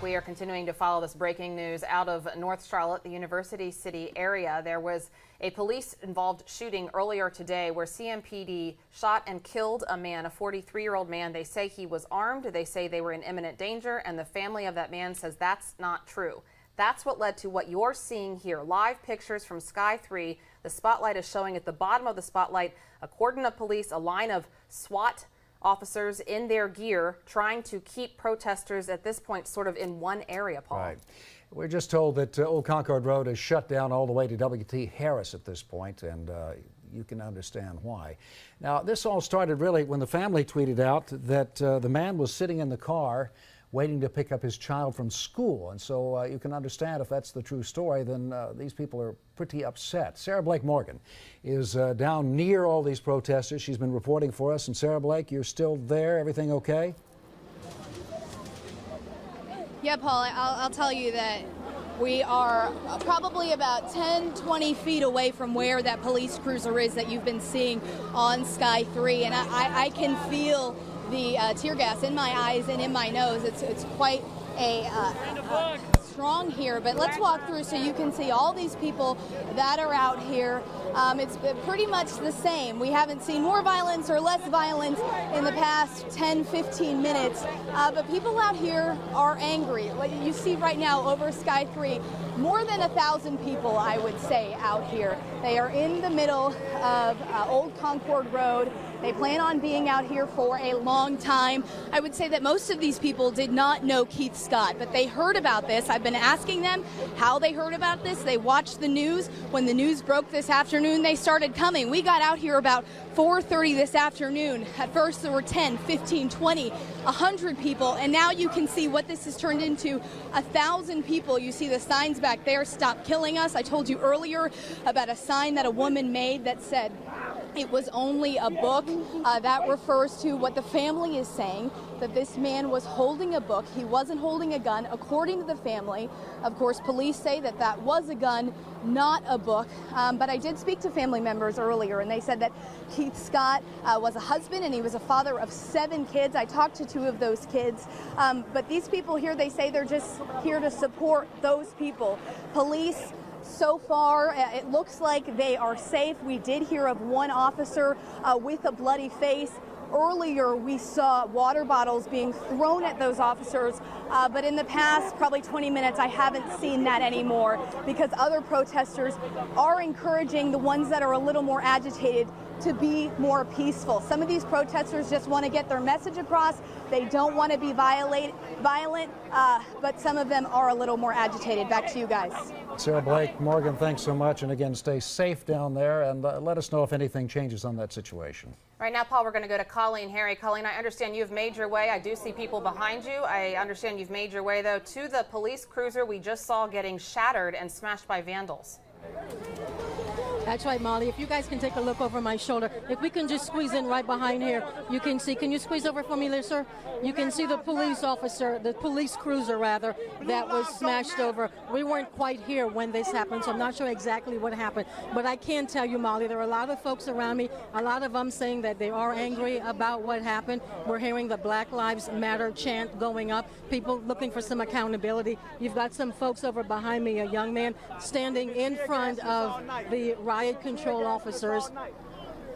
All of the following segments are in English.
We are continuing to follow this breaking news out of North Charlotte, the University City area. There was a police-involved shooting earlier today where CMPD shot and killed a man, a 43-year-old man. They say he was armed. They say they were in imminent danger, and the family of that man says that's not true. That's what led to what you're seeing here. Live pictures from Sky 3. The spotlight is showing at the bottom of the spotlight a cordon of police, a line of SWAT officers in their gear trying to keep protesters at this point sort of in one area, Paul. Right. We're just told that Old Concord Road is shut down all the way to W.T. Harris at this point, and you can understand why. Now, this all started really when the family tweeted out that the man was sitting in the car waiting to pick up his child from school. And so you can understand if that's the true story, then these people are pretty upset. Sarah Blake Morgan is down near all these protesters. She's been reporting for us. And Sarah Blake, you're still there? Everything okay? Yeah, Paul, I'll tell you that we are probably about 10, 20 feet away from where that police cruiser is that you've been seeing on Sky 3. And I can feel the tear gas in my eyes and in my nose. It's quite strong here, but let's walk through so you can see all these people that are out here. It's pretty much the same. We haven't seen more violence or less violence in the past 10, 15 minutes, but people out here are angry. What you see right now over Sky 3, more than 1,000 people, I would say, out here. They are in the middle of Old Concord Road. They plan on being out here for a long time. I would say that most of these people did not know Keith Scott, but they heard about this. I've been asking them how they heard about this. They watched the news. When the news broke this afternoon, they started coming. We got out here about 4:30 this afternoon. At first there were 10, 15, 20, 100 people, and now you can see what this has turned into. 1,000 people. You see the signs back there, "Stop killing us." I told you earlier about a sign that a woman made that said it was only a book. That refers to what the family is saying, that this man was holding a book. He wasn't holding a gun, according to the family. Of course, police say that that was a gun, not a book. But I did speak to family members earlier, and they said that Keith Scott was a husband and he was a father of 7 kids. I talked to 2 of those kids. But these people here, they say they're just here to support those people. Police, so far, it looks like they are safe. We did hear of one officer with a bloody face. Earlier, we saw water bottles being thrown at those officers, but in the past probably 20 minutes, I haven't seen that anymore because other protesters are encouraging the ones that are a little more agitated to be more peaceful. Some of these protesters just want to get their message across. They don't want to be violent, but some of them are a little more agitated. Back to you guys. Sarah Blake Morgan, thanks so much. And again, stay safe down there and let us know if anything changes on that situation. Right now, Paul, we're going to go to Colleen Harry. Colleen, I understand you've made your way. I do see people behind you. I understand you've made your way, though, to the police cruiser we just saw getting shattered and smashed by vandals. That's right, Molly. If you guys can take a look over my shoulder, if we can just squeeze in right behind here, you can see. Can you squeeze over for me, sir? You can see the police officer, the police cruiser, rather, that was smashed over. We weren't quite here when this happened, so I'm not sure exactly what happened. But I can tell you, Molly, there are a lot of folks around me, a lot of them saying that they are angry about what happened. We're hearing the Black Lives Matter chant going up, people looking for some accountability. You've got some folks over behind me, a young man standing in front of the riot control officers,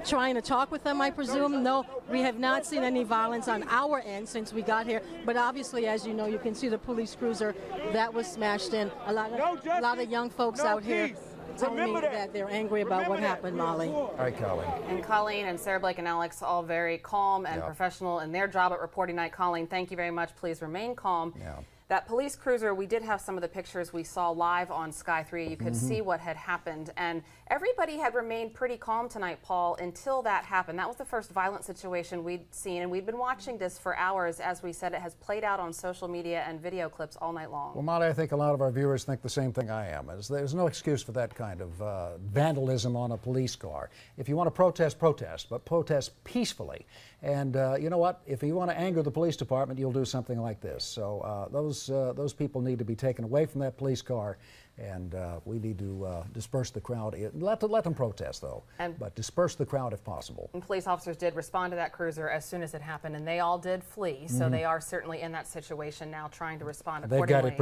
trying to talk with them, I presume. No, we have not seen any violence on our end since we got here, but obviously, as you know, you can see the police cruiser that was smashed in. A lot of young folks out here telling me that they're angry about what happened, Molly. All right, Colleen. And Colleen and Sarah Blake and Alex, all very calm and professional in their job at reporting night. Colleen, thank you very much. Please remain calm. That police cruiser, we did have some of the pictures we saw live on Sky 3. You could see what had happened, and everybody had remained pretty calm tonight, Paul, until that happened. That was the first violent situation we'd seen, and we'd been watching this for hours. As we said, it has played out on social media and video clips all night long. Well, Molly, I think a lot of our viewers think the same thing I am. There's no excuse for that kind of vandalism on a police car. If you want to protest, protest, but protest peacefully. And you know what? If you want to anger the police department, you'll do something like this. So those people need to be taken away from that police car, and we need to disperse the crowd. Let them protest, though, but disperse the crowd if possible. And police officers did respond to that cruiser as soon as it happened, and they all did flee. So they are certainly in that situation now, trying to respond accordingly. They've got it